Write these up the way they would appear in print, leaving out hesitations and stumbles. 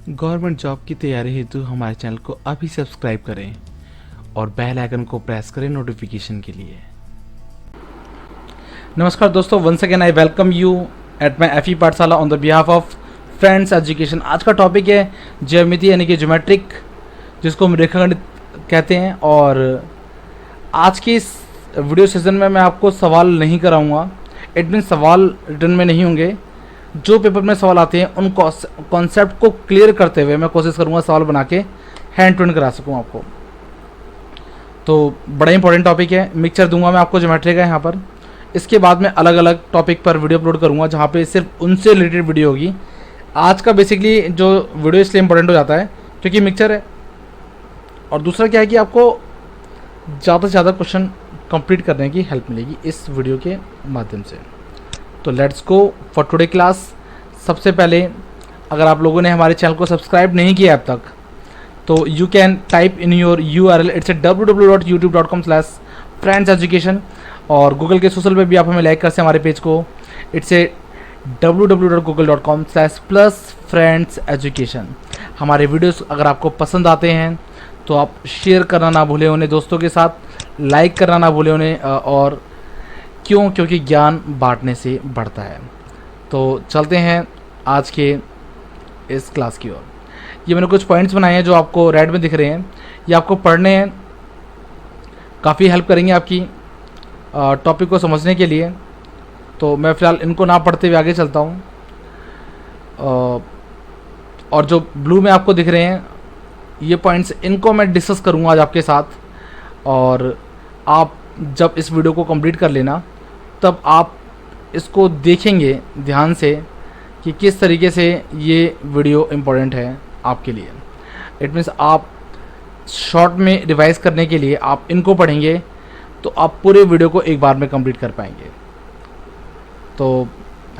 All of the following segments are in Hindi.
गवर्नमेंट जॉब की तैयारी हेतु हमारे चैनल को अभी सब्सक्राइब करें और बेल आइकन को प्रेस करें नोटिफिकेशन के लिए। नमस्कार दोस्तों, once again I welcome you at my FE Pathshala on the behalf of friends education. आज का टॉपिक है ज्यामिति यानी कि ज्योमेट्रिक, जिसको हम रेखागणित कहते हैं। और आज के इस वीडियो सेशन में मैं आपको सवाल नहीं कराऊंगा। इट मीन सवाल रिटर्न में नहीं होंगे। जो पेपर में सवाल आते हैं उन कॉन्सेप्ट को क्लियर करते हुए मैं कोशिश करूंगा सवाल बना के हैंड टू हैंड करा सकूं आपको। तो बड़ा इंपॉर्टेंट टॉपिक है। मिक्सचर दूंगा मैं आपको ज्योमेट्री का यहाँ पर। इसके बाद में अलग अलग टॉपिक पर वीडियो अपलोड करूँगा जहाँ पे सिर्फ उनसे रिलेटेड वीडियो होगी। आज का बेसिकली जो वीडियो इसलिए इंपॉर्टेंट हो जाता है क्योंकि मिक्सचर है, और दूसरा क्या है कि आपको ज़्यादा से ज़्यादा क्वेश्चन कंप्लीट करने की हेल्प मिलेगी इस वीडियो के माध्यम से। तो let's go for today class. सबसे पहले अगर आप लोगों ने हमारे चैनल को सब्सक्राइब नहीं किया अब तक, तो you can type in your URL, it's www.youtube.com/friendseducation। और गूगल के सोशल पे भी आप हमें लाइक कर सकते हैं हमारे पेज को। It's www.google.com/friendseducation। हमारे वीडियोस अगर आपको पसंद आते हैं तो आप शेयर करना ना भूलें उन्हें दोस्तों के साथ, लाइक करना ना भूलें उन्हें। और क्योंकि ज्ञान बांटने से बढ़ता है। तो चलते हैं आज के इस क्लास की ओर। ये मैंने कुछ पॉइंट्स बनाए हैं जो आपको रेड में दिख रहे हैं। ये आपको पढ़ने हैं, काफ़ी हेल्प करेंगे आपकी टॉपिक को समझने के लिए। तो मैं फ़िलहाल इनको ना पढ़ते हुए आगे चलता हूँ। और जो ब्लू में आपको दिख रहे हैं ये पॉइंट्स, इनको मैं डिस्कस करूँगा आज आपके साथ। और आप जब इस वीडियो को कंप्लीट कर लेना तब आप इसको देखेंगे ध्यान से कि किस तरीके से ये वीडियो इम्पोर्टेंट है आपके लिए। इट मीन्स आप शॉर्ट में रिवाइज करने के लिए आप इनको पढ़ेंगे तो आप पूरे वीडियो को एक बार में कंप्लीट कर पाएंगे। तो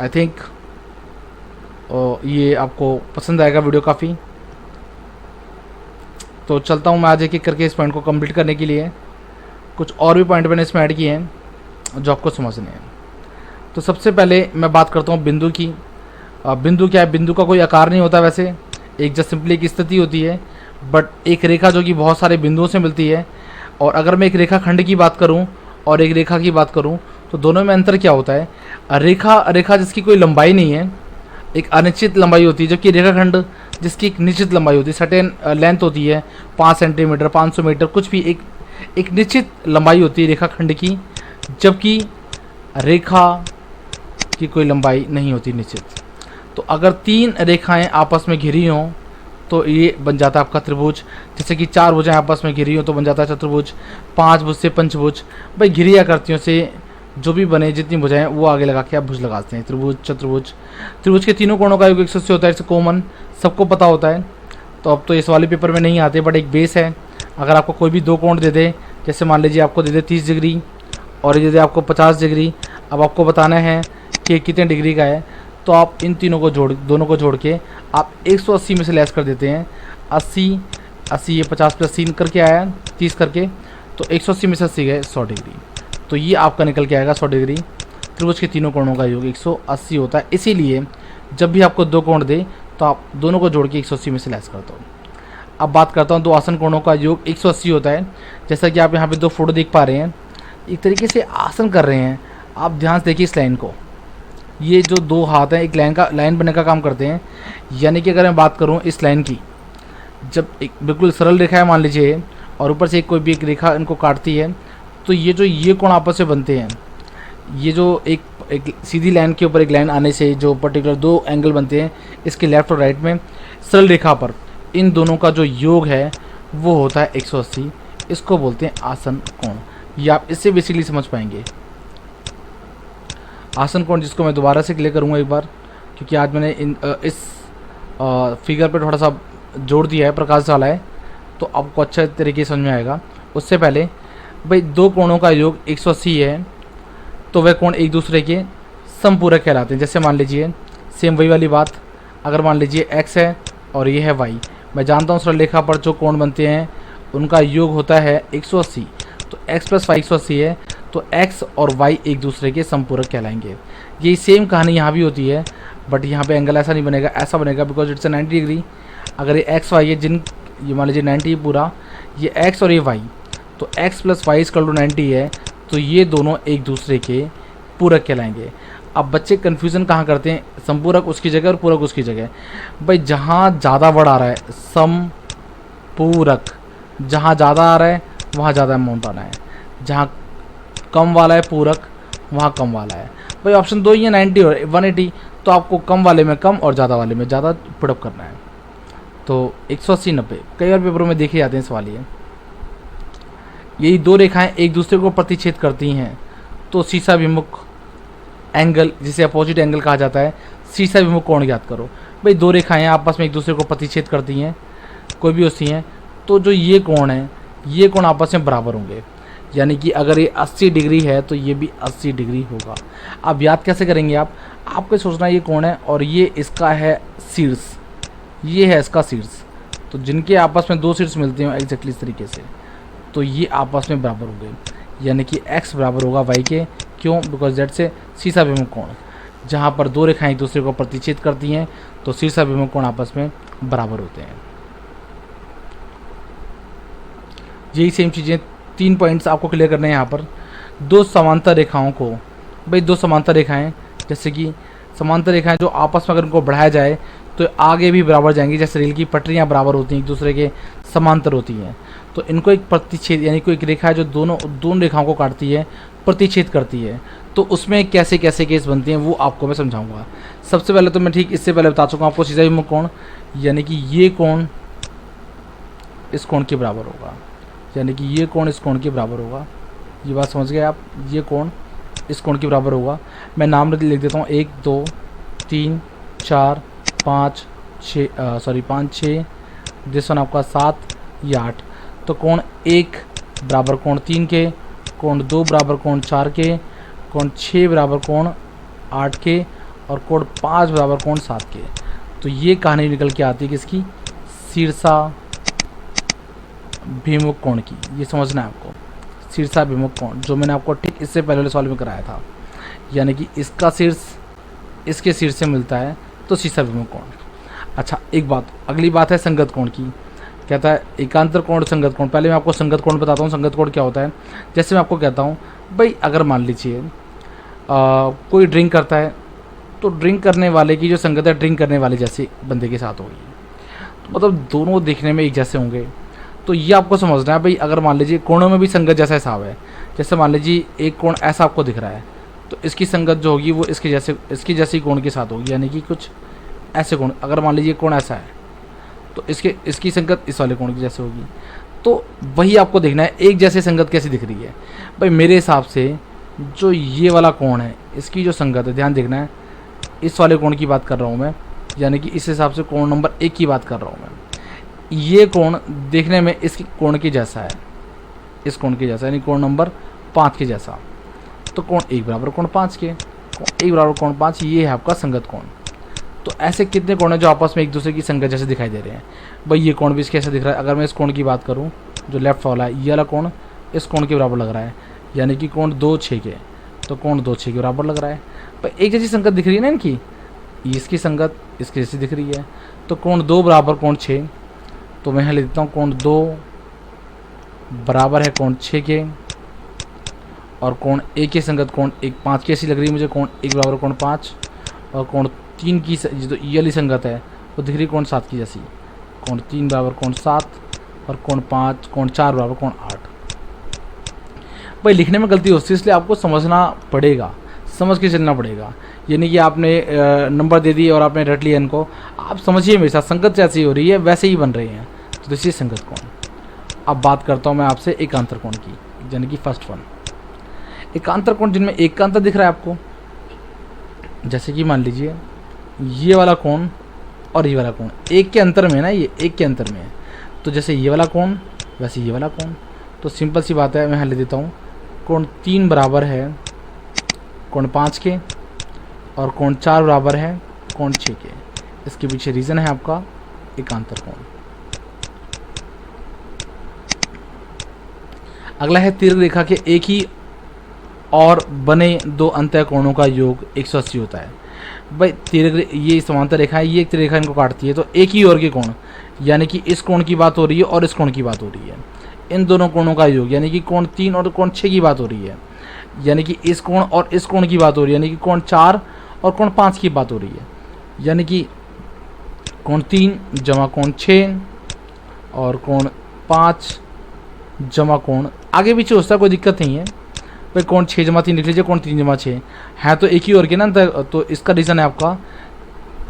आई थिंक ये आपको पसंद आएगा वीडियो काफ़ी। तो चलता हूँ मैं आज एक एक करके इस पॉइंट को कंप्लीट करने के लिए। कुछ और भी पॉइंट मैंने इसमें ऐड किए हैं जो आपको समझने हैं। तो सबसे पहले मैं बात करता हूँ बिंदु की। बिंदु क्या है? बिंदु का कोई आकार नहीं होता वैसे, एक जस्ट सिंपली एक स्थिति होती है। बट एक रेखा जो कि बहुत सारे बिंदुओं से मिलती है। और अगर मैं एक रेखा खंड की बात करूँ और एक रेखा की बात करूँ तो दोनों में अंतर क्या होता है? रेखा जिसकी कोई लंबाई नहीं है, एक अनिश्चित लंबाई होती है, जबकि रेखाखंड जिसकी एक निश्चित लंबाई होती है, सर्टेन लेंथ होती है, 5 सेंटीमीटर 500 मीटर, कुछ भी एक निश्चित लंबाई होती है रेखाखंड की, जबकि रेखा की कोई लंबाई नहीं होती निश्चित। तो अगर 3 रेखाएं आपस में घिरी हों तो ये बन जाता है आपका त्रिभुज। जैसे कि 4 भुजाएं आपस में घिरी हों तो बन जाता है चतुर्भुज। 5 भुज से पंचभुज। भाई घिरी आकृतियों से जो भी बने, जितनी भुजाएं वो आगे लगा के आप भुज लगाते हैं, त्रिभुज चतुर्भुज। त्रिभुज के तीनों कोणों का योग 180 होता है, इससे कॉमन सबको पता होता है। तो अब तो इस वाले पेपर में नहीं आते, बट एक बेस है। अगर आपको कोई भी 2 कोण दे दे, जैसे मान लीजिए आपको दे दे 30 डिग्री और ये दे दे आपको 50 डिग्री, अब आपको बताना है कि कितने डिग्री का है, तो आप इन दोनों को जोड़ के आप 180 में से लेस कर देते हैं। 80 ये 50 प्लस 3 करके आया 30 करके, तो 180 में से 80 गए 100 डिग्री। तो ये आपका निकल के आएगा 100 डिग्री। त्रिभुज के तीनों कोणों का योग 180 होता है। इसीलिए जब भी आपको 2 कोण दे तो आप दोनों को जोड़ के 180 में से लेस करते हो। अब बात करता हूँ 2 आसन कोणों का योग 180 होता है। जैसा कि आप यहाँ पे 2 फोटो देख पा रहे हैं, एक तरीके से आसन कर रहे हैं। आप ध्यान से देखिए इस लाइन को। ये जो 2 हाथ हैं एक लाइन बनने का काम करते हैं। यानी कि अगर मैं बात करूँ इस लाइन की, जब एक बिल्कुल सरल रेखा है मान लीजिए और ऊपर से कोई भी एक रेखा इनको काटती है, तो ये कोण आपस में बनते हैं। ये जो एक सीधी लाइन के ऊपर एक लाइन आने से जो पर्टिकुलर 2 एंगल बनते हैं, इसके लेफ्ट और राइट में सरल रेखा पर, इन दोनों का जो योग है वो होता है 180। इसको बोलते हैं आसन कोण। ये आप इससे बेसिकली समझ पाएंगे आसन कोण, जिसको मैं दोबारा से क्लियर करूँगा एक बार, क्योंकि आज मैंने इस फिगर पर थोड़ा सा जोड़ दिया है, प्रकाश डाला है, तो आपको अच्छे तरीके से समझ में आएगा। उससे पहले भाई 2 कोणों का योग 180 है, तो वह कोण एक दूसरे के समपूरक कहलाते हैं। जैसे मान लीजिए सेम वही वाली बात, अगर मान लीजिए x है और ये है y, मैं जानता हूँ सरल रेखा पर जो कोण बनते हैं उनका योग होता है 180। तो x प्लस वाई 180 है, तो x और y एक दूसरे के समपूरक कहलाएंगे। यही सेम कहानी यहाँ भी होती है, बट यहाँ पे एंगल ऐसा नहीं बनेगा, ऐसा बनेगा, बिकॉज इट्स अ 90 डिग्री। अगर ये एक्स वाई है, ये मान लीजिए 90 पूरा, ये एक्स और ये वाई, तो X plus Y equal to 90 है, तो ये दोनों एक दूसरे के पूरक कहलाएंगे। अब बच्चे कन्फ्यूज़न कहाँ करते हैं, समपूरक उसकी जगह और पूरक उसकी जगह। भाई जहाँ ज़्यादा वर्ड आ रहा है समपूरक, जहाँ ज़्यादा आ रहा है वहाँ ज़्यादा अमाउंट आना है, जहाँ कम वाला है पूरक वहाँ कम वाला है। भाई ऑप्शन 2 ही है 90 और 180, तो आपको कम वाले में कम और ज़्यादा वाले में ज़्यादा पुटअप करना है। तो 180 90 कई बार पेपरों में देखे जाते हैं सवाल ये। यही दो रेखाएं एक दूसरे को प्रतिच्छेद करती हैं तो शीशाभिमुख एंगल, जिसे अपोजिट एंगल कहा जाता है, शीशाभिमुख कोण ज्ञात करो। भाई दो रेखाएं आपस में एक दूसरे को प्रतिच्छेद करती हैं, कोई भी होती हैं, तो जो ये कोण है ये कोण आपस में बराबर होंगे। यानी कि अगर ये 80 डिग्री है तो ये भी 80 डिग्री होगा। अब याद कैसे करेंगे आपको सोचना ये कोण है और ये इसका है शीर्ष, ये है इसका शीर्ष, तो जिनके आपस में दो शीर्ष मिलते हैं एग्जैक्टली इस तरीके से, तो ये आपस में बराबर होंगे। यानी कि x बराबर होगा y के, क्यों? बिकॉज दैट से शीशाभिमुख कोण, जहाँ पर दो रेखाएं एक दूसरे को प्रतिच्छेद करती हैं तो शीशाभिमुख कोण आपस में बराबर होते हैं। यही सेम चीज़ें 3 पॉइंट्स आपको क्लियर करने हैं यहाँ पर। दो समांतर रेखाओं को, भाई दो समांतर रेखाएं, जैसे कि समांतर रेखाएं जो आपस में अगर उनको बढ़ाया जाए तो आगे भी बराबर जाएंगी, जैसे रेल की पटरियाँ बराबर होती हैं, एक दूसरे के समांतर होती हैं। तो इनको एक प्रतिच्छेद, यानी कोई एक रेखा है जो दोनों रेखाओं को काटती है, प्रतिच्छेद करती है, तो उसमें कैसे कैसे केस बनते हैं वो आपको मैं समझाऊंगा। सबसे पहले तो मैं ठीक इससे पहले बता चुका हूँ आपको शीशाभिमुख कोण, यानी कि ये कोण इस कोण के बराबर होगा, यानी कि ये कोण इस कोण के बराबर होगा। ये बात समझ गए आप, ये कोण इस कोण के बराबर होगा। मैं नाम लिख देता हूँ, 1 2 3 4 5 6 दिस वन आपका 7 या 8। तो कोण 1 बराबर कोण 3 के, कोण 2 बराबर कोण 4 के, कोण 6 बराबर कोण 8 के, और कोण 5 बराबर कोण 7 के। तो ये कहानी निकल के आती है किसकी? शीर्षाभिमुख कोण की। ये समझना है आपको, शीर्षाभिमुख कोण, जो मैंने आपको ठीक इससे पहले वाले सवाल में कराया था। यानी कि इसका शीर्ष इसके शीर्ष से मिलता है तो शीर्षाभिमुख कोण। अच्छा, एक बात, अगली बात है संगत कोण की। कहता है एकांतर कोण, संगत कोण। पहले मैं आपको संगत कोण बताता हूँ। संगत कोण क्या होता है? जैसे मैं आपको कहता हूँ, भाई अगर मान लीजिए कोई ड्रिंक करता है, तो ड्रिंक करने वाले की जो संगत है ड्रिंक करने वाले जैसे बंदे के साथ होगी, तो मतलब दोनों देखने में एक जैसे होंगे। तो ये आपको समझना है भाई, अगर मान लीजिए कोणों में भी संगत जैसा हिसाब है। जैसे मान लीजिए एक कोण ऐसा आपको दिख रहा है, तो इसकी संगत जो होगी वो इसके जैसी कोण के साथ होगी, यानी कि कुछ ऐसे कोण। अगर मान लीजिए कोण ऐसा है तो इसकी संगत इस वाले कोण की जैसे होगी। तो वही आपको देखना है, एक जैसे संगत कैसी दिख रही है। भाई मेरे हिसाब से जो ये वाला कोण है इसकी जो संगत है, ध्यान देखना है, इस वाले कोण की बात कर रहा हूँ मैं, यानी कि इस हिसाब से कोण नंबर 1 की बात कर रहा हूँ मैं। ये कोण देखने में इस कोण के जैसा है, इस कोण के जैसा, यानी कोण नंबर 5 के जैसा। तो कोण 1 बराबर कोण 5 के, कोण 1 बराबर कोण 5, ये है आपका संगत कोण। तो ऐसे कितने कोण हैं जो आपस में एक दूसरे की संगत जैसे दिखाई दे रहे हैं? भाई ये कोण भी इसके ऐसा दिख रहा है। अगर मैं इस कोण की बात करूं, जो लेफ्ट वाला है, ये वाला कोण इस कोण के बराबर लग रहा है, यानी कि कोण 2 6 के, तो कोण 2 6 के बराबर लग रहा है। भाई एक जैसी संगत दिख रही है ना इनकी, इसकी संगत इसकी जैसी दिख रही है। तो कोण 2 बराबर कोण 6, तो मैं यहाँ लिख देता हूँ कोण 2 बराबर है कोण 6 के, और कोण 1 की संगत कोण 1 5 की ऐसी लग रही है मुझे, कोण 1 बराबर कोण 5, और कोण 3 की जो ये वाली संगत है वो दिख रही है कोण 7 की जैसी, कोण 3 बराबर कोण 7, और कोण 4 बराबर कोण 8। भाई लिखने में गलती होती है, इसलिए आपको समझना पड़ेगा, समझ के चलना पड़ेगा। ये नहीं कि आपने नंबर दे दिए और आपने रट लिया इनको। आप समझिए मेरे साथ, संगत जैसी हो रही है वैसे ही बन रही हैं, तो दिस इज संगत कोण। अब बात करता हूँ मैं आपसे एकांतर कोण की, यानी कि फर्स्ट वन। एकांतर कोण जिनमें एक का अंतर दिख रहा है आपको, जैसे कि मान लीजिए ये वाला कोण और ये वाला कोण एक के अंतर में ना, ये एक के अंतर में है। तो जैसे ये वाला कोण वैसे ये वाला कोण। तो सिंपल सी बात है, मैं यहाँ ले देता हूँ, कोण 3 बराबर है कोण 5 के, और कोण 4 बराबर है कोण 6 के। इसके पीछे रीज़न है आपका एकांतर कोण। अगला है तीर्घ रेखा के एक ही और बने दो अंतः कोणों का योग 180 होता है। भाई ये समांतर रेखा है, ये एक रेखा इनको काटती है, तो एक ही ओर के कोण, यानी कि इस कोण की बात हो रही है और इस कोण की बात हो रही है, इन दोनों कोणों का योग, यानी कि कोण 3 और कोण 6 की बात हो रही है, यानी कि इस कोण और इस कोण की बात हो रही है, यानी कि कोण 4 और कोण 5 की बात हो रही है, यानी कि कोण 3 जमा कोण 6 और कोण 5 जमा कोण, आगे पीछे हो सकता है, कोई दिक्कत नहीं है भाई। कोण 6 जमा 3 लिख लीजिए, कोण 3 जमा 6 है तो एक ही ओर के ना, तो इसका रीज़न है आपका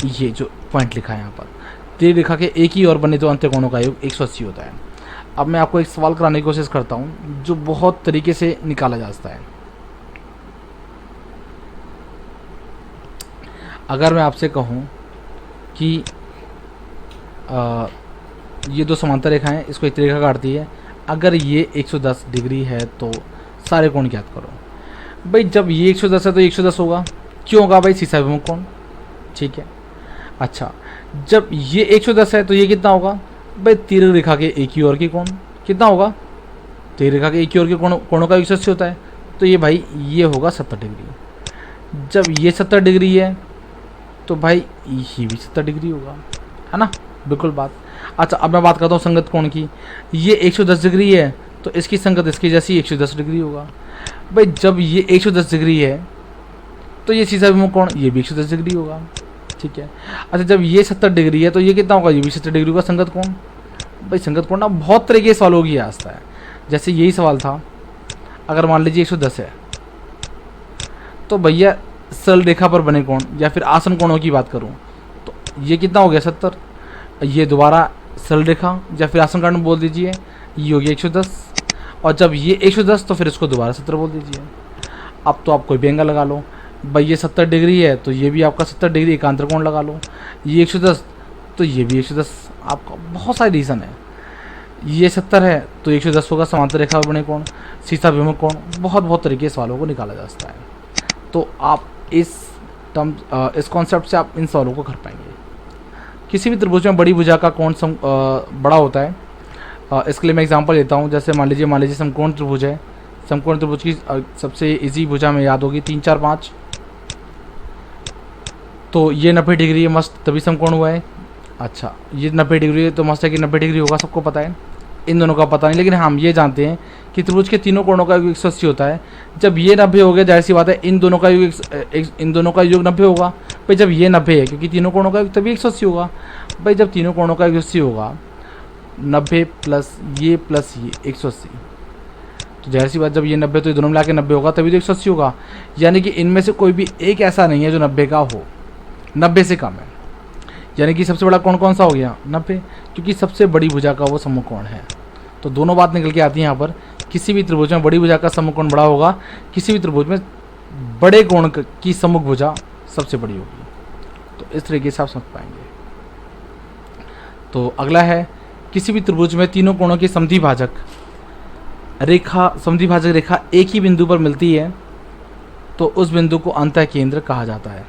ये जो पॉइंट लिखा है यहाँ पर, तेरी रेखा के एक ही ओर बने तो अंत्य कोणों का योग 180 होता है। अब मैं आपको एक सवाल कराने की कोशिश करता हूँ जो बहुत तरीके से निकाला जा सकता है। अगर मैं आपसे कहूँ कि ये दो समांतर रेखाएं, इसको एक रेखा काटती है, अगर ये 110 डिग्री है तो सारे कोण ज्ञात करो। भाई जब ये 110 है तो 110 होगा, क्यों होगा भाई, शीर्षाभिमुख कोण, ठीक है। अच्छा, जब ये 110 है तो ये कितना होगा भाई, तीर रेखा के एक ही ओर के कोण, कितना होगा, तीर रेखा के एक ही ओर के कोणों का 180 होता है, तो ये भाई ये होगा 70 डिग्री। जब ये 70 डिग्री है तो भाई ये भी 70 डिग्री होगा, है ना, बिल्कुल बात। अच्छा, अब मैं बात करता हूँ संगत कोण की, ये 110 डिग्री है तो इसकी संगत इसकी जैसी 110 डिग्री होगा। भाई जब ये 110 डिग्री है तो ये शीर्षाभिमुख कोण, ये भी 110 डिग्री होगा, ठीक है। अच्छा, जब ये 70 डिग्री है तो ये कितना होगा, ये भी 70 डिग्री होगा संगत कोण। भाई संगत कोण ना बहुत तरह के सवालों की आता है, जैसे यही सवाल था, अगर मान लीजिए 110 है तो भैया सरल रेखा पर बने कोण या फिर आसन कोणों की बात करूं तो ये कितना हो गया 70, ये दोबारा सरल रेखा या फिर आसन कोण बोल दीजिए, ये हो गया 110, और जब ये 110 तो फिर इसको दोबारा 70 बोल दीजिए। अब तो आप कोई भी एंगल लगा लो, भाई ये 70 डिग्री है तो ये भी आपका 70 डिग्री एकांतर कोण लगा लो, ये 110 तो ये भी 110, आपका बहुत सारे रीज़न है। ये 70 है तो 110 होगा समांतर रेखा पर बने कोण, शीर्षाभिमुख कोण, बहुत तरीके के सवालों को निकाला जा सकता है। तो आप इस कॉन्सेप्ट से आप इन सवालों को कर पाएंगे। किसी भी त्रिभुज में बड़ी भुजा का कोण बड़ा होता है। इसके लिए मैं एग्जांपल देता हूँ, जैसे मान लीजिए समकोण त्रिभुज है, समकोण त्रिभुज की सबसे इजी भुजा में याद होगी 3 4 5, तो ये 90 डिग्री है, मस्त, तभी समकोण हुआ है। अच्छा, ये 90 डिग्री है तो मस्त है कि 90 डिग्री होगा, सबको पता है, इन दोनों का पता नहीं, लेकिन हम ये जानते हैं कि त्रिभुज के तीनों कोणों का योग 180 होता है। जब ये 90 हो गया, जाहिर सी बात है इन दोनों का योग 90 होगा। भाई जब ये 90 है क्योंकि तीनों कोणों का योग तभी 180 होगा। भाई जब तीनों कोणों का 180 होगा, 90 प्लस ये 180, तो जाहिर सी बात जब ये 90 तो ये दोनों मिला के 90 होगा, तभी तो 180 होगा। यानी कि इनमें से कोई भी एक ऐसा नहीं है जो 90 का हो, 90 से कम है। यानी कि सबसे बड़ा कोण कौन सा हो गया, 90, क्योंकि सबसे बड़ी भुजा का वो सम्मुख कोण है। तो दोनों बात निकल के आती है यहाँ पर, किसी भी त्रिभुज में बड़ी भुजा का सम्मुख कोण बड़ा होगा, किसी भी त्रिभुज में बड़े कोण की सम्मुख भुजा सबसे बड़ी होगी। तो इस तरीके से आप समझ पाएंगे। तो अगला है, किसी भी त्रिभुज में तीनों कोणों की समद्विभाजक रेखा एक ही बिंदु पर मिलती है तो उस बिंदु को अंतः केंद्र कहा जाता है।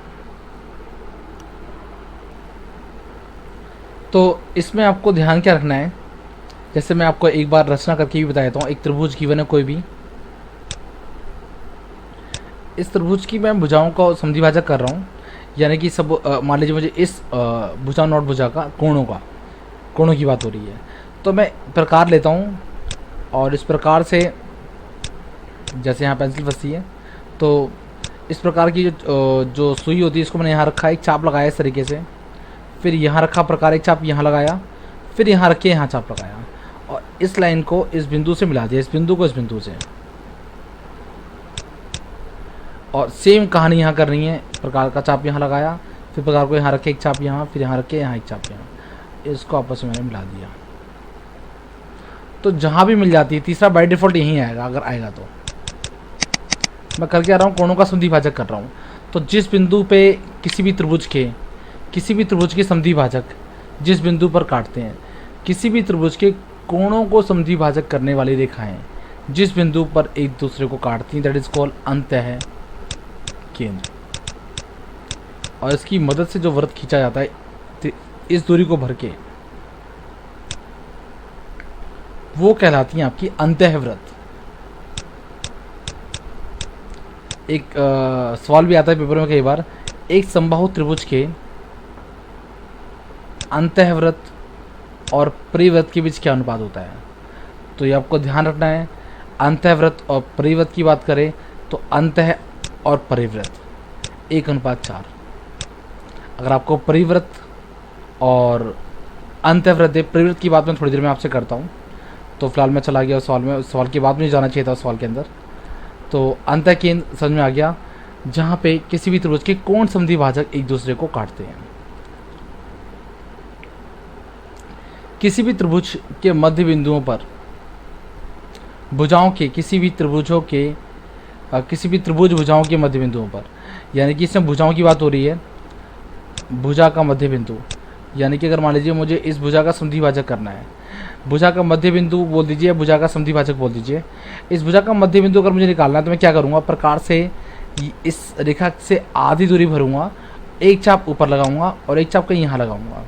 तो इसमें आपको ध्यान क्या रखना है, जैसे मैं आपको एक बार रचना करके भी बता देता हूँ। एक त्रिभुज गिवन है कोई भी, इस त्रिभुज की मैं भुजाओं का समद्विभाजक कर रहा हूँ, यानी कि सब मान लीजिए मुझे इस भुजा नॉट भुजा का कोणों की बात हो रही है, तो मैं प्रकार लेता हूँ और इस प्रकार से, जैसे यहाँ पेंसिल फंसी है तो इस प्रकार की जो सुई होती है इसको मैंने यहाँ रखा, एक चाप लगाया इस तरीके से, फिर यहाँ रखा प्रकार, एक चाप यहाँ लगाया, फिर यहाँ रख के यहाँ चाप लगाया और इस लाइन को इस बिंदु से मिला दिया, इस बिंदु को इस बिंदु से। और सेम कहानी यहाँ करनी है, प्रकार का चाप यहाँ लगाया, फिर प्रकार को यहाँ रखे एक चाप यहाँ, फिर यहाँ रखे यहाँ एक चाप यहाँ, इसको आपस में मैंने मिला दिया। तो जहाँ भी मिल जाती है, तीसरा बाय डिफ़ॉल्ट यहीं आएगा, अगर आएगा तो। मैं करके आ रहा हूँ, कोणों का समद्विभाजक कर रहा हूँ। तो जिस बिंदु पे किसी भी त्रिभुज के समद्विभाजक जिस बिंदु पर काटते हैं, किसी भी त्रिभुज के कोणों को समद्विभाजक करने वाली रेखाएं जिस बिंदु पर एक दूसरे को काटती हैं, दैट इज कॉल्ड अंतः केंद्र। और इसकी मदद से जो वृत्त खींचा जाता है इस दूरी को भर के, वो कहलाती हैं आपकी अंतःवृत्त। एक सवाल भी आता है पेपर में कई बार एक समबाहु त्रिभुज के अंतःवृत्त और परिवृत्त के बीच क्या अनुपात होता है। तो ये आपको ध्यान रखना है। अंतःवृत्त और परिवृत्त की बात करें तो अंतः और परिवृत्त 1:4। अगर आपको परिवृत्त और अंतःवृत्त परिवृत्त की बात मैं थोड़ी देर में आपसे करता हूँ। तो फिलहाल मैं चला गया सवाल में, सवाल की बात मुझे जाना चाहिए था सवाल के अंदर। तो अंतः केंद्र समझ में आ गया, जहाँ पे किसी भी त्रिभुज के कोण समद्वि भाजक एक दूसरे को काटते हैं। किसी भी त्रिभुज के मध्य बिंदुओं पर भुजाओं के किसी भी त्रिभुज भुजाओं के मध्य बिंदुओं पर, यानी कि इसमें भुजाओं की बात हो रही है। भुजा का मध्य बिंदु, यानी कि अगर मान लीजिए मुझे इस भुजा का समद्वि भाजक करना है, भुजा का मध्य बिंदु बोल दीजिए, भुजा का समद्वि भाजक बोल दीजिए। इस भुजा का मध्य बिंदु अगर मुझे निकालना है तो मैं क्या करूँगा, प्रकार से इस रेखा से आधी दूरी भरूंगा, एक चाप ऊपर लगाऊंगा और एक चाप कहीं यहाँ लगाऊंगा।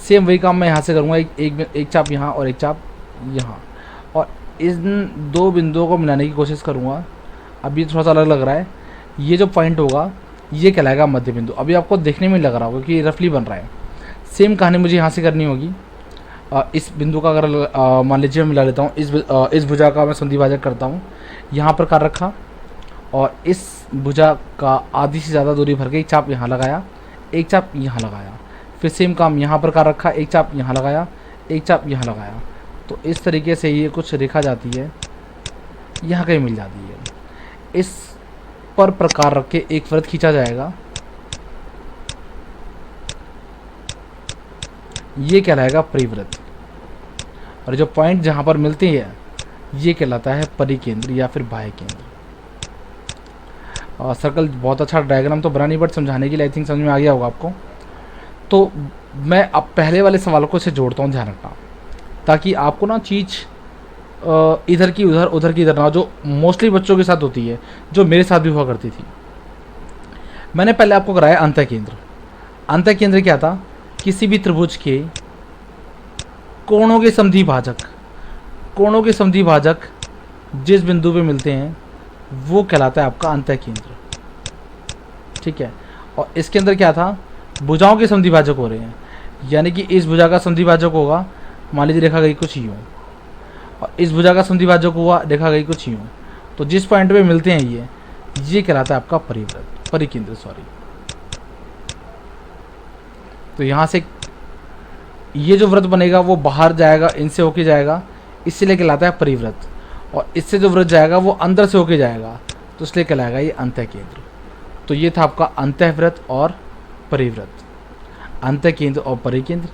सेम वही काम मैं यहाँ से करूँगा, एक चाप यहाँ और एक चाप यहाँ, और इन दो बिंदुओं को मिलाने की कोशिश करूँगा। अभी थोड़ा सा अलग लग रहा है, ये जो पॉइंट होगा ये कहलाएगा मध्य बिंदु। अभी आपको देखने में लग रहा होगा कि रफली बन रहा है। सेम कहानी मुझे यहाँ से करनी होगी। इस बिंदु का अगर मान लीजिए मैं मिला लेता हूँ, इस भुजा का मैं संधि भाजक करता हूँ, यहाँ पर कर रखा और इस भुजा का आधी से ज़्यादा दूरी भर के एक चाप यहाँ लगाया, एक चाप यहाँ लगाया, फिर सेम काम यहाँ पर कर रखा, एक चाप यहाँ लगाया, एक चाप यहाँ लगाया। तो इस तरीके से ये कुछ रेखा जाती है, यहाँ कहीं मिल जाती है। इस पर प्रकार रख के एक वृत्त खींचा जाएगा, ये कहलाएगा परिवृत्त। और जो पॉइंट जहाँ पर मिलते हैं ये कहलाता है परिकेंद्र या फिर बाह्य केंद्र। सर्कल बहुत अच्छा डायग्राम तो बना नहीं, बट समझाने के लिए आई थिंक समझ में आ गया होगा आपको। तो मैं अब पहले वाले सवालों को से जोड़ता हूँ, ध्यान रखना, ताकि आपको ना चीज़ इधर की उधर, उधर की इधर ना, जो मोस्टली बच्चों के साथ होती है, जो मेरे साथ भी हुआ करती थी। मैंने पहले आपको कराया अंतः केंद्र। अंतः केंद्र क्या था, किसी भी त्रिभुज के कोणों के समद्वि भाजक, कोणों के समद्वि भाजक जिस बिंदु पे मिलते हैं वो कहलाता है आपका अंतः केंद्र। ठीक है। और इसके अंदर क्या था, भुजाओं के समद्वि भाजक हो रहे हैं, यानी कि इस भुजा का समद्वि भाजक होगा, मान लीजिए रेखा गई कुछ यूँ, और इस भुजा का समद्वि भाजक हुआ, रेखा गई कुछ यूँ। तो जिस पॉइंट पे मिलते हैं ये कहलाता है आपका परिवृत्त, परिकेंद्र सॉरी। तो यहाँ से ये जो वृत्त बनेगा वो बाहर जाएगा, इनसे होके जाएगा, इसलिए कहलाता है परिवृत्त। और इससे जो वृत्त जाएगा वो अंदर से होके जाएगा, तो इसलिए कहलाएगा ये अंतः केंद्र। तो ये था आपका अंतःवृत्त और परिवृत्त, अंतः केंद्र और परिकेंद्र।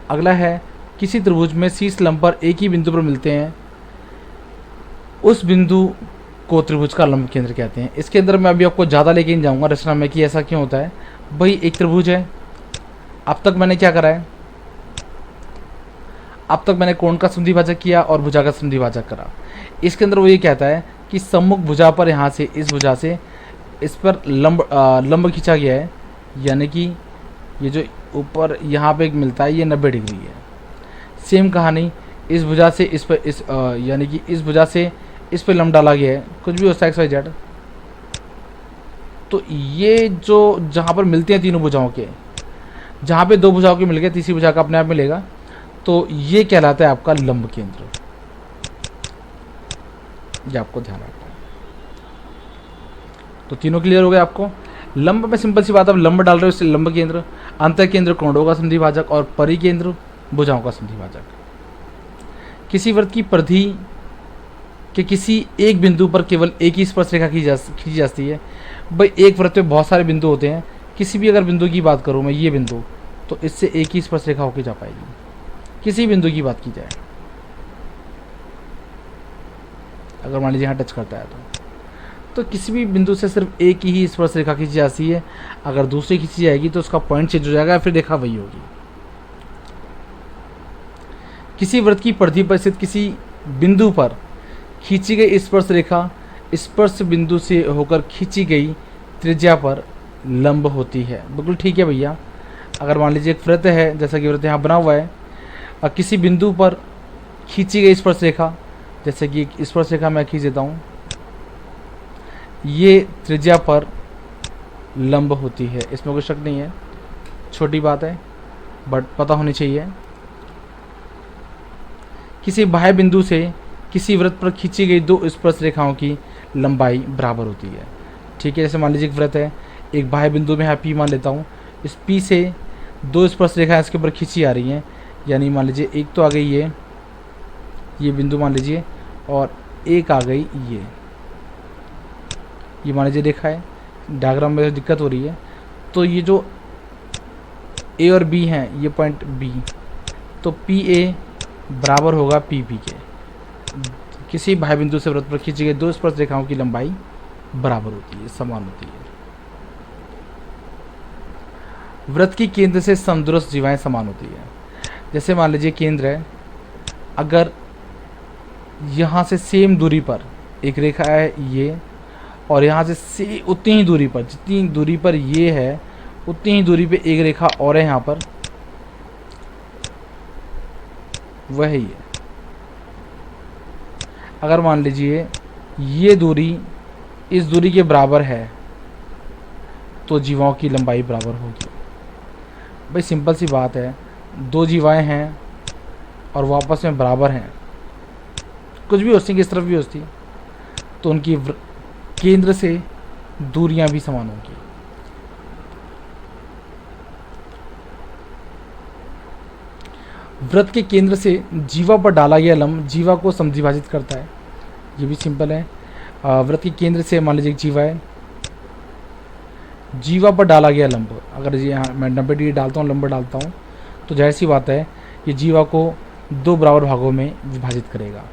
अगला है, किसी त्रिभुज में शीर्ष लंब पर एक ही बिंदु पर मिलते हैं, उस बिंदु को त्रिभुज का लंब केंद्र कहते हैं। इसके अंदर मैं अभी आपको ज़्यादा लेके नहीं जाऊँगा रचना में कि ऐसा क्यों होता है। भाई एक त्रिभुज है, अब तक मैंने क्या करा है, अब तक मैंने कोण का समद्वि भाजक किया और भुजा का समद्वि भाजक करा। इसके अंदर वो ये कहता है कि सम्मुख भुजा पर यहाँ से इस भुजा से इस पर लंब खींचा गया है, यानी कि ये जो ऊपर यहाँ पे एक मिलता है ये 90 डिग्री है। सेम कहानी इस भुजा से इस पर यानी कि इस भुजा से इस पर लंब डाला गया है, कुछ भी हो सकता है एक्स वाई जेड। तो ये जो जहाँ पर मिलते हैं तीनों भुजाओं के, जहाँ पे दो भुजाओं के मिल गए, तीसरी भुजा का अपने आप मिलेगा, तो ये कहलाता है आपका लंब केंद्र। ये आपको ध्यान रखना है। तो तीनों क्लियर हो गए आपको। लंब में सिंपल सी बात, अब लंब डाल रहे हो, इसलिए लंब केंद्र, अंतः केंद्र कोणों का समद्वि भाजक और परिकेंद्र भुजाओं का समद्वि भाजक। किसी वृत्त की परिधि के किसी एक बिंदु पर केवल एक ही स्पर्श रेखा खींची जाती है। भाई एक वृत्त में बहुत सारे बिंदु होते हैं, किसी भी अगर बिंदु की बात करूँ मैं, ये बिंदु, तो इससे एक ही स्पर्श रेखा होकर जा पाएगी। किसी बिंदु की बात की जाए, अगर मान लीजिए यहाँ टच करता है तो किसी भी बिंदु से सिर्फ एक ही स्पर्श रेखा खींची जाती है। अगर दूसरी खींची जाएगी तो उसका पॉइंट चेंज हो जाएगा, फिर रेखा वही होगी। किसी वृत्त की परिधि पर स्थित किसी बिंदु पर खींची गई स्पर्श रेखा स्पर्श बिंदु से होकर खींची गई त्रिज्या पर लंब होती है। बिल्कुल ठीक है भैया। अगर मान लीजिए एक वृत्त है, जैसा कि वृत्त यहाँ बना हुआ है, और किसी बिंदु पर खींची गई स्पर्श रेखा, जैसे कि स्पर्श रेखा मैं खींच देता हूँ, ये त्रिज्या पर लंब होती है, इसमें कोई शक नहीं है, छोटी बात है बट पता होनी चाहिए। किसी बाह्य बिंदु से किसी वृत्त पर खींची गई दो स्पर्श रेखाओं की लंबाई बराबर होती है। ठीक है, जैसे मान लीजिए एक वृत्त है, एक बाह्य बिंदु में यहाँ P मान लेता हूँ, इस P से दो स्पर्श रेखाएं इसके ऊपर खींची आ रही हैं, यानी मान लीजिए एक तो आ गई ये बिंदु मान लीजिए, और एक आ गई ये मान लीजिए रेखा है, डायग्राम में दिक्कत हो रही है। तो ये जो A और B हैं, ये पॉइंट B, तो PA बराबर होगा PP के। किसी बाह्य बिंदु से वृत्त पर खींची गई दो स्पर्श रेखाओं की लंबाई बराबर होती है, समान होती है। वृत्त की केंद्र से समदूरस्थ जीवाएं समान होती है। जैसे मान लीजिए केंद्र है, अगर यहाँ से सेम दूरी पर एक रेखा है ये, और यहाँ से उतनी ही दूरी पर, जितनी दूरी पर ये है उतनी ही दूरी पे एक रेखा और है यहाँ पर, वह है ये। अगर मान लीजिए ये दूरी इस दूरी के बराबर है तो जीवाओं की लंबाई बराबर होगी। भाई सिंपल सी बात है, दो जीवाएं हैं और वो आपस में बराबर हैं, कुछ भी होती किस तरफ भी होती, तो उनकी केंद्र से दूरियां भी समान होंगी। वृत्त के केंद्र से जीवा पर डाला गया लंब जीवा को समद्विभाजित करता है, ये भी सिंपल है। वृत्त के केंद्र से मान लीजिए एक जीवा है, जीवा पर डाला गया लंब, अगर यहाँ मैं 90 डिग्री डालता हूँ, लंब डालता हूँ, तो जाहिर सी बात है ये जीवा को दो बराबर भागों में विभाजित करेगा।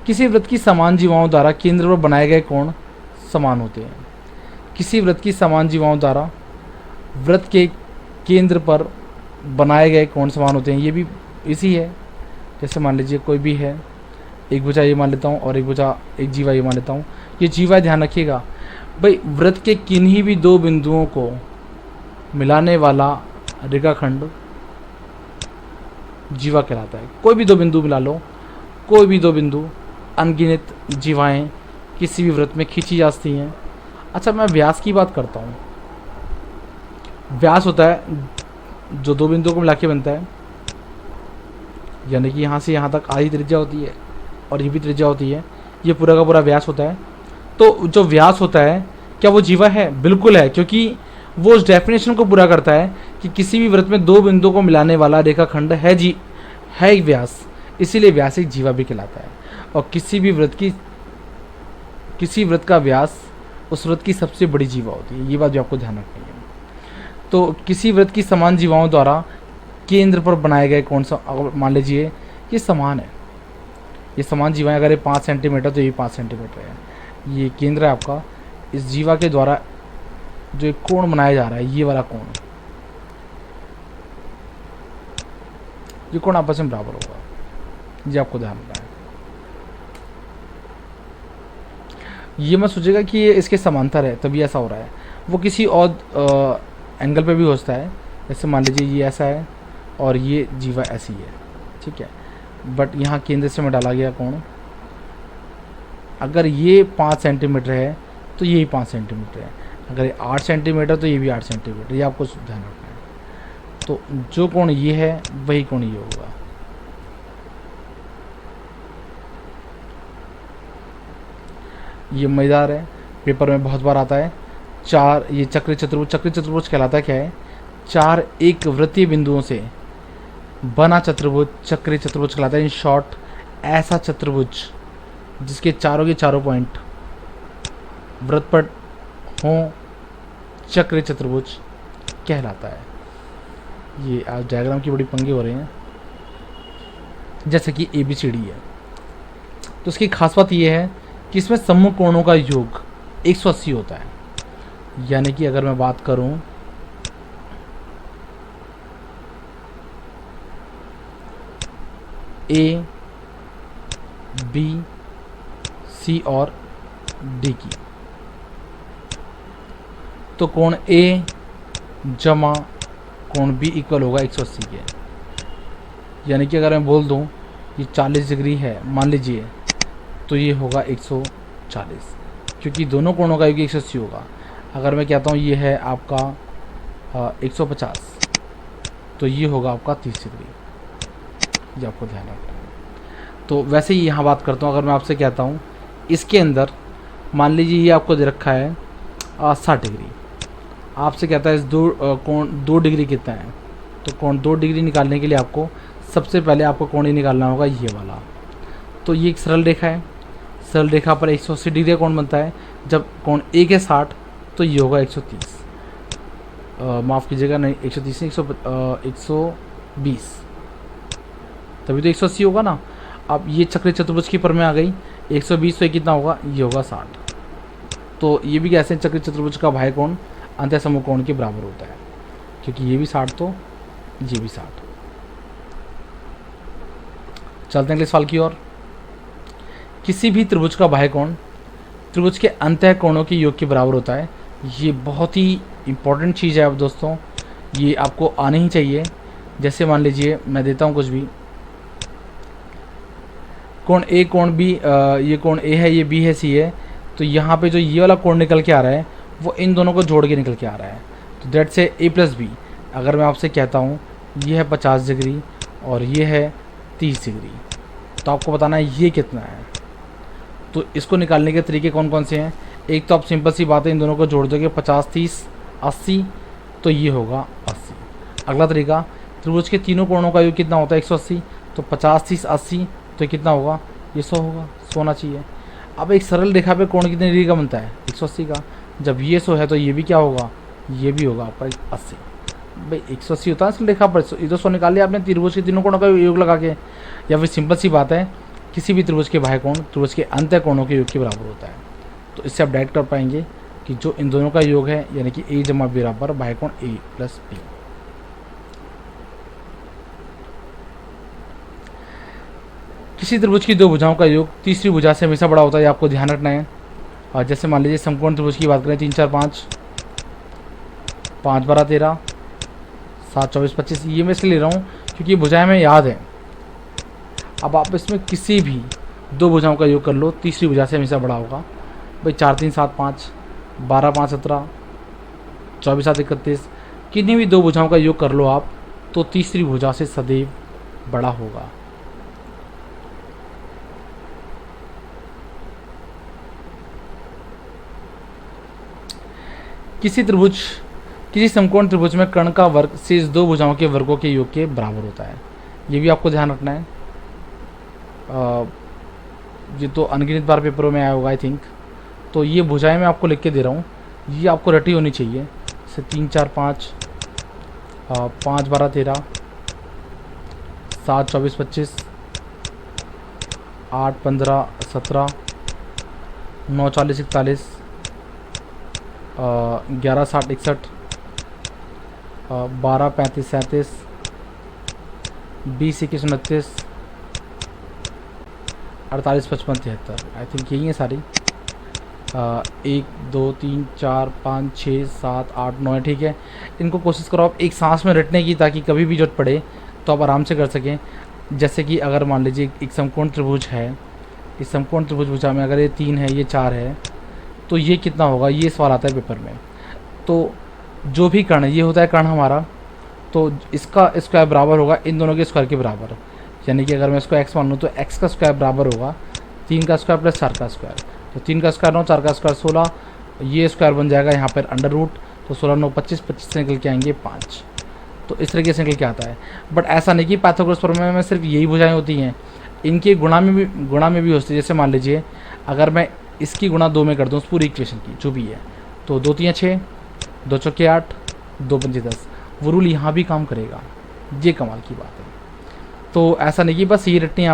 किसी वृत्त की समान जीवाओं द्वारा केंद्र पर बनाए गए कोण समान होते हैं। किसी वृत्त की समान जीवाओं द्वारा वृत्त के केंद्र पर बनाए गए कोण समान होते हैं, ये भी इसी है। जैसे मान लीजिए कोई भी है, एक भुजा ये मान लेता हूँ और एक जीवा ये मान लेता हूँ, ये जीवा ध्यान रखिएगा भाई, वृत्त के किन्हीं भी दो बिंदुओं को मिलाने वाला रेखाखंड जीवा कहलाता है। कोई भी दो बिंदु मिला लो, कोई भी दो बिंदु, अनगिनत जीवाएं किसी भी वृत्त में खींची जाती हैं। अच्छा, मैं व्यास की बात करता हूँ। व्यास होता है जो दो बिंदुओं को मिला के बनता है, यानी कि यहाँ से यहाँ तक आधी त्रिज्या होती है और ये भी त्रिज्या होती है, ये पूरा का पूरा व्यास होता है। तो जो व्यास होता है क्या वो जीवा है? बिल्कुल है, क्योंकि वो उस डेफिनेशन को पूरा करता है कि किसी भी वृत्त में दो बिंदुओं को मिलाने वाला रेखाखंड है एक व्यास, इसीलिए व्यास एक जीवा भी कहलाता है। और किसी वृत्त का व्यास उस वृत्त की सबसे बड़ी जीवा होती है, ये बात भी आपको ध्यान रखनी है। तो किसी वृत्त की समान जीवाओं द्वारा केंद्र पर बनाए गए कौन सा, अगर मान लीजिए ये समान है, ये समान जीवाएं, अगर ये 5 सेंटीमीटर तो ये 5 सेंटीमीटर है, ये केंद्र है आपका। इस जीवा के द्वारा जो एक कोण बनाया जा रहा है, ये वाला कोण, ये कोण आपस में बराबर होगा, ये आपको ध्यान रखना है। ये मत सोचेगा कि ये इसके समांतर है तभी ऐसा हो रहा है, वो किसी और एंगल पे भी हो सकता है। जैसे मान लीजिए ये ऐसा है और ये जीवा ऐसी है, ठीक है, बट यहाँ केंद्र से में डाला गया कोण, अगर ये 5 सेंटीमीटर है तो ये 5 सेंटीमीटर है, अगर ये 8 सेंटीमीटर तो ये भी 8 सेंटीमीटर, ये आपको ध्यान रखना है। तो जो कोण ये है वही कोण ये होगा। ये मजेदार है, पेपर में बहुत बार आता है। ये चक्री चतुर्भुज कहलाता है क्या है? 4 एक वृत्तीय बिंदुओं से बना चतुर्भुज चक्री चतुर्भुज कहलाता है। इन शॉर्ट, ऐसा चतुर्भुज जिसके चारों के चारों पॉइंट वृत्त पर हों, चक्री चतुर्भुज कहलाता है। ये आज डायग्राम की बड़ी पंगे हो रहे हैं, जैसे कि ABCD है, तो उसकी खास बात यह है कि इसमें सम्मुख कोणों का योग 180 होता है। यानी कि अगर मैं बात करूं A, B, C और D की, तो कोण A जमा कोण B इक्वल होगा 180 के। यानी कि अगर मैं बोल दूं ये 40 डिग्री है मान लीजिए, तो ये होगा 140। क्योंकि दोनों कोणों का योग 180 होगा। अगर मैं कहता हूँ ये है आपका 150, तो ये होगा आपका 30 डिग्री। ये आपको ध्यान रखना है। तो वैसे ही यहाँ बात करता हूँ, अगर मैं आपसे कहता हूँ इसके अंदर मान लीजिए ये आपको दे रखा है 60 डिग्री, आपसे कहता है इस कोण 2 डिग्री कितना है, तो कोण 2 डिग्री निकालने के लिए आपको सबसे पहले आपको कोण ही निकालना होगा ये वाला। तो ये एक सरल रेखा है, सरल रेखा पर 180 डिग्री का कोण बनता है। जब कोण एक है 60, तो ये होगा 130, माफ़ कीजिएगा, नहीं 130 नहीं, 120, तभी तो 180 होगा ना। अब ये चक्र चतुर्भुज की पर में आ गई 120, तो ये कितना होगा, ये होगा 60। तो ये भी कैसे चक्र चतुर्भुज का बाह्य कोण अंतः समकोण कोण के बराबर होता है, क्योंकि ये भी 60 तो ये भी 60। चलते हैं अगले सवाल की ओर। किसी भी त्रिभुज का बाह्य कोण त्रिभुज के अंतः कोणों के योग के बराबर होता है। ये बहुत ही इम्पोर्टेंट चीज़ है अब दोस्तों, ये आपको आनी ही चाहिए। जैसे मान लीजिए मैं देता हूँ कुछ भी, कोण ए कोण बी, ये कोण ए है, ये बी है, सी है, तो यहाँ पे जो ये वाला कोण निकल के आ रहा है वो इन दोनों को जोड़ के निकल के आ रहा है। तो दैट से ए प्लस बी। अगर मैं आपसे कहता हूँ ये है 50 डिग्री और ये है 30 डिग्री, तो आपको बताना है ये कितना है। तो इसको निकालने के तरीके कौन कौन से हैं? एक तो आप सिंपल सी बात है, इन दोनों को जोड़ दोगे 50 30 80, तो ये होगा 80। अगला तरीका, त्रिभुज के तीनों कोणों का योग कितना होता है 180, तो 50 30 80, तो कितना होगा, ये 100 होगा, 100 होना चाहिए। अब एक सरल रेखा पे कोण कितने डिग्री का बनता है 180 का। जब ये 100 है तो ये भी क्या होगा, ये भी होगा आपका 80। भाई 180 होता है सरल रेखा पर, ये तो 100 निकाल लिया आपने त्रिभुज के तीनों कोणों का योग लगा के। या फिर सिंपल सी बात है, किसी भी त्रिभुज के बाह्य कोण त्रिभुज के अंतः कोणों के योग के बराबर होता है। तो इससे आप डायरेक्ट कर पाएंगे कि जो इन दोनों का योग है, यानी कि ए जमा बी बराबर बाह्य कोण ए प्लस बी। किसी त्रिभुज की दो भुजाओं का योग तीसरी भुजा से हमेशा बड़ा होता है, ये आपको ध्यान रखना है। और जैसे मान लीजिए समकोण त्रिभुज की बात करें, 3 4 5, 5 12 13, 7 24 25, ये मैं इसलिए ले रहा हूँ क्योंकि भुजाएं में याद है। अब आप इसमें किसी भी दो भुजाओं का योग कर लो, तीसरी भुजा से हमेशा बड़ा होगा। भाई 4 3 7 5, 12 5 17, 24 7 31, किन्हीं भी दो भुजाओं का योग कर लो आप, तो तीसरी भुजा से सदैव बड़ा होगा। किसी समकोण त्रिभुज में कर्ण का वर्ग शेष दो भुजाओं के वर्गों के योग के बराबर होता है। ये भी आपको ध्यान रखना है। ये तो अनगिनत बार पेपरों में आया होगा आई थिंक। तो ये भुजाएं मैं आपको लिख के दे रहा हूँ, ये आपको रटी होनी चाहिए। जैसे 3 4 5, 5 12 13, 7 24 25, 8 15 17, 9 40 41, 11 60 61, 12 35 37, 20 21 29, 48 55 73, आई थिंक यही है सारी। 1 2 3 4 5 6 7 8 9 है, ठीक है। इनको कोशिश करो आप एक सांस में रटने की, ताकि कभी भी जरूरत पड़े तो आप आराम से कर सकें। जैसे कि अगर मान लीजिए एक समकोण त्रिभुज है, इस समकोण त्रिभुज भुजा में अगर ये 3 है, ये 4 है, तो ये कितना होगा, ये सवाल आता है पेपर में। तो जो भी कर्ण, ये होता है कर्ण हमारा, तो इसका स्क्वायर बराबर होगा इन दोनों के स्क्वायर के बराबर। यानी कि अगर मैं इसको x मान लूँ तो x का स्क्वायर बराबर होगा 3 का स्क्वायर प्लस 4 का स्क्वायर। तो 3 का स्क्वायर 9, 4 का स्क्वायर 16, ये स्क्वायर बन जाएगा यहाँ पर अंडर रूट। तो 16 9 25, 25 से निकल के आएंगे 5। तो इस तरीके से निकल के आता है। बट ऐसा नहीं कि पाइथागोरस प्रमेय में सिर्फ यही भुजाएं होती हैं, इनके गुणा में भी होती है। जैसे मान लीजिए अगर मैं इसकी गुणा 2 में कर दूँ, उस पूरी इक्वेशन की जो भी है, तो 2 3 6, 2 चौके 8, 2 पंजे 10, वो रूल यहाँ भी काम करेगा। ये कमाल की बात है। तो ऐसा नहीं कि बस ये रटनी है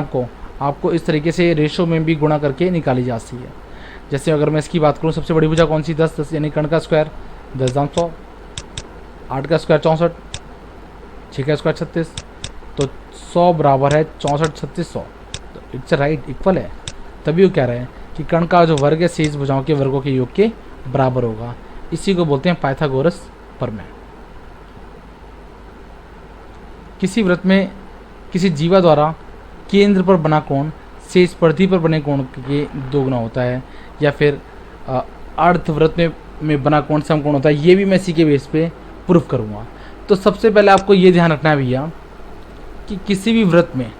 आपको इस तरीके से रेशो में भी गुणा करके निकाली जाती है। जैसे अगर मैं इसकी बात करूँ, सबसे बड़ी भुजा कौन सी, 10 10, यानी कर्ण का स्क्वायर 10 दाम 100, 8 का स्क्वायर 64, 6 का स्क्वायर 36, तो 100 बराबर है 64 36 100। तो इट्स राइट, इक्वल है। तभी वो कह रहे हैं कि कर्ण का जो वर्ग है शेष भुजाओं के वर्गों के योग के बराबर होगा। इसी को बोलते हैं पाइथागोरस प्रमेय। किसी वृत्त में किसी जीवा द्वारा केंद्र पर बना कोण शेष परिधि पर बने कोण के 2 गुना होता है। या फिर अर्धवृत्त में बना कोण समकोण होता है, ये भी मैं इसी के बेस पे प्रूफ करूँगा। तो सबसे पहले आपको ये ध्यान रखना है भैया कि किसी भी वृत्त में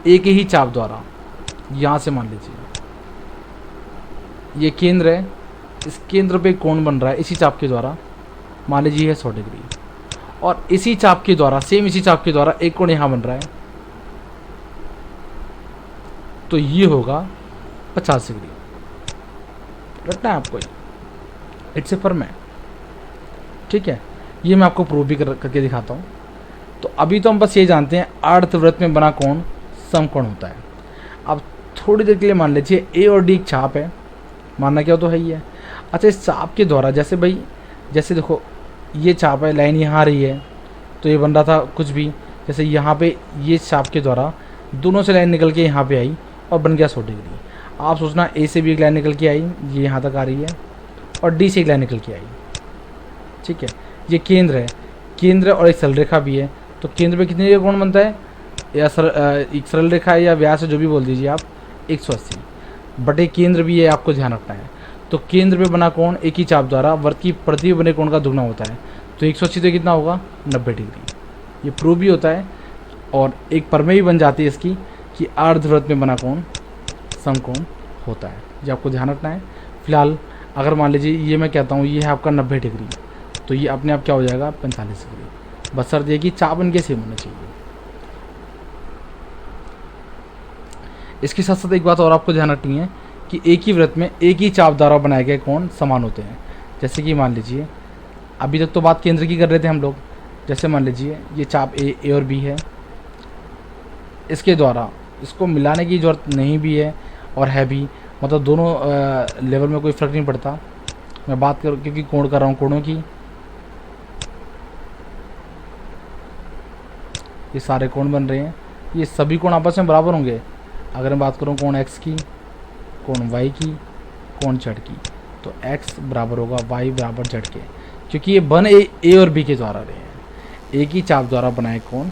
एक ही चाप द्वारा, यहाँ से मान लीजिए ये केंद्र है, इस केंद्र पे कोण बन रहा है इसी चाप के द्वारा, मान लीजिए है 100 डिग्री, और इसी चाप के द्वारा, सेम इसी चाप के द्वारा एक कोण यहाँ बन रहा है, तो ये होगा 50 डिग्री। रखना है आपको, इट्स ए फर्म है, ठीक है। ये मैं आपको प्रूव भी करके दिखाता हूँ। तो अभी तो हम बस ये जानते हैं अर्धवृत्त में बना कोण समकोण होता है। अब थोड़ी देर के लिए मान लीजिए ए और डी एक चाप है, मानना क्या हो तो है ही है। अच्छा, इस चाप के द्वारा जैसे भाई, जैसे देखो ये चाप है, लाइन यहाँ आ रही है, तो ये बन रहा था कुछ भी, जैसे यहाँ पे ये चाप के द्वारा दोनों से लाइन निकल के यहाँ पे आई और बन गया 100 डिग्री। आप सोचना ए से भी एक लाइन निकल के आई, ये यहाँ तक आ रही है, और डी से एक लाइन निकल के आई, ठीक है। ये केंद्र है, केंद्र और एक सरल रेखा भी है, तो केंद्र पे कितने कोण बनता है, या एक सरल रेखा है या व्यास है, जो भी बोल दीजिए आप, 180 बटे केंद्र भी है, आपको ध्यान रखना है। तो केंद्र पे बना कोण एक ही चाप द्वारा वर्त की प्रति बने कोण का दुगना होता है, तो 180 तो कितना होगा 90 डिग्री। ये प्रूव भी होता है और एक प्रमेय भी बन जाती है इसकी कि अर्धवृत्त में बना कोण समकोण होता है। ये आपको ध्यान रखना है। फिलहाल अगर मान लीजिए ये मैं कहता हूँ ये है आपका 90 डिग्री, तो ये अपने आप क्या हो जाएगा 45 डिग्री, बशर्त ये कि चाप इनके सेम होने चाहिए। इसके साथ साथ एक बात और आपको ध्यान रखनी है कि एक ही वृत्त में एक ही चाप द्वारा बनाए गए कोण समान होते हैं। जैसे कि मान लीजिए अभी तक तो बात केंद्र की कर रहे थे हम लोग, जैसे मान लीजिए ये चाप ए और बी है, इसके द्वारा इसको मिलाने की ज़रूरत नहीं भी है और है भी, मतलब दोनों लेवल में कोई फ़र्क नहीं पड़ता। मैं बात करूँ क्योंकि कोण कर रहा हूँ कोणों की, ये सारे कोण बन रहे हैं, ये सभी कोण आपस में बराबर होंगे। अगर मैं बात करूँ कोण x की, कोण y की, कोण z की, तो x बराबर होगा y बराबर z के, क्योंकि ये बन ए और b के द्वारा रहे हैं, एक ही चाप द्वारा बनाए कोण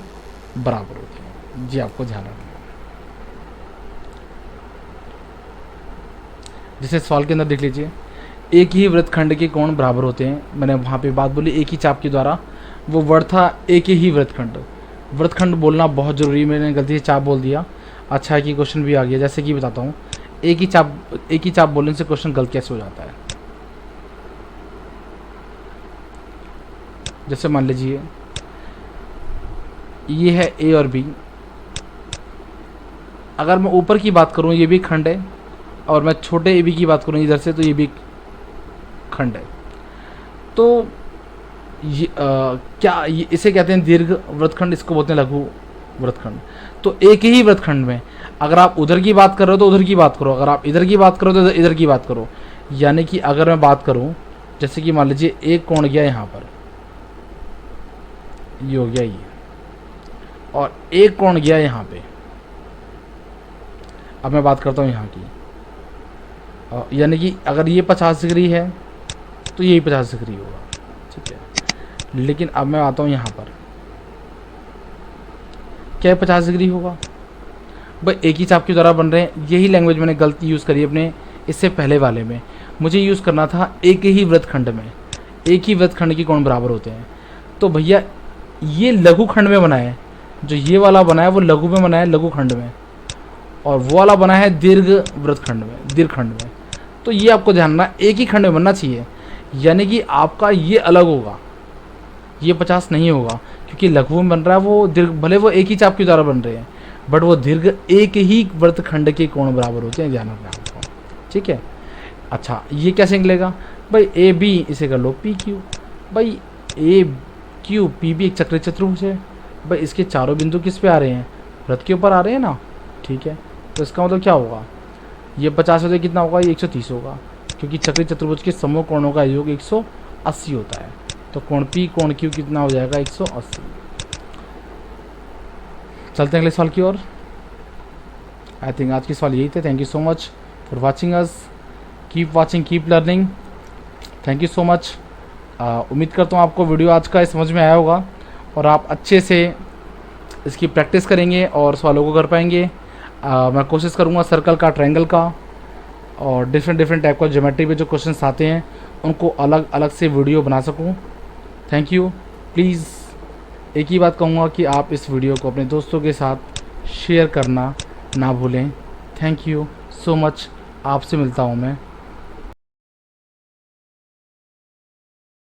बराबर होते हैं। जी आपको ध्यान रखना है। जैसे सवाल के अंदर देख लीजिए, एक ही वृत्तखंड के कोण बराबर होते हैं। मैंने वहाँ पे बात बोली एक ही चाप के द्वारा, वो वर्ड था एक ही वृत्तखंड। वृत्तखंड बोलना बहुत ज़रूरी, मैंने गलती से चाप बोल दिया। अच्छा है कि क्वेश्चन भी आ गया। जैसे कि बताता हूँ, एक ही चाप बोलने से क्वेश्चन गलत कैसे हो जाता है। जैसे मान लीजिए ये है ए और बी, अगर मैं ऊपर की बात करूँ ये भी खंड है, और मैं छोटे ए बी की बात करूँ इधर से, तो ये भी खंड है। तो ये क्या इसे कहते हैं दीर्घ वृत्तखंड, इसको बोलते हैं लघु वृत्तखंड। तो एक ही वृत्तखंड में अगर आप उधर की बात कर रहे हो तो उधर की बात करो, अगर आप इधर की बात करो तो इधर की बात करो। यानी कि अगर मैं बात करूं, जैसे कि मान लीजिए एक कोण गया यहाँ पर, ये हो गया ये, और एक कोण गया यहाँ पे। अब मैं बात करता हूँ यहाँ की, यानी कि अगर ये 50 डिग्री है तो यही 50 डिग्री होगा, ठीक है। लेकिन अब मैं आता हूँ यहाँ पर, क्या 50 डिग्री होगा भाई, एक ही चाप के द्वारा बन रहे हैं। यही लैंग्वेज मैंने गलती यूज़ करी अपने इससे पहले वाले में। मुझे यूज़ करना था एक ही वृत्तखंड में, एक ही वृत्तखंड के कोण बराबर होते हैं। तो भैया ये लघु खंड में बना है, जो ये वाला बना है वो लघु में बना है, लघु खंड में, और वो वाला बना है दीर्घ वृत्तखंड में, दीर्घ खंड में। तो ये आपको ध्यान रखना, एक ही खंड में बनना चाहिए। यानी कि आपका ये अलग होगा, ये 50 नहीं होगा, क्योंकि लघु में बन रहा है वो दीर्घ, भले वो एक ही चाप के द्वारा बन रहे हैं, बट वो दीर्घ एक ही वृत्तखंड के कोण बराबर होते हैं, ध्यान रखना आपको, ठीक है। अच्छा, ये कैसे निकलेगा भाई, ए बी इसे कर लो पी क्यू। भाई ए क्यू पी भी एक चक्रीय चतुर्भुज है भाई, इसके चारों बिंदु किस पे आ रहे हैं, वृत्त के ऊपर आ रहे हैं ना, ठीक है। तो इसका मतलब क्या होगा, ये 50 होते कितना होगा, ये 130 होगा, क्योंकि चक्रीय चतुर्भुज के समूह कोणों का योग 180 होता है। तो कोण पी कोण क्यू कितना हो जाएगा, 180। चलते हैं अगले सवाल की ओर। आई थिंक आज के सवाल यही थे। Thank you so much for watching us, keep watching, keep learning. Thank you so much. उम्मीद करता हूँ आपको वीडियो आज का समझ में आया होगा और आप अच्छे से इसकी प्रैक्टिस करेंगे और सवालों को कर पाएंगे। मैं कोशिश करूँगा सर्कल का, ट्रायंगल का और डिफरेंट डिफरेंट टाइप का ज्योमेट्री पे जो क्वेश्चंस आते हैं उनको अलग अलग से वीडियो बना सकूं। Thank you. प्लीज़ एक ही बात कहूँगा कि आप इस वीडियो को अपने दोस्तों के साथ शेयर करना ना भूलें। Thank you so much. आपसे मिलता हूँ मैं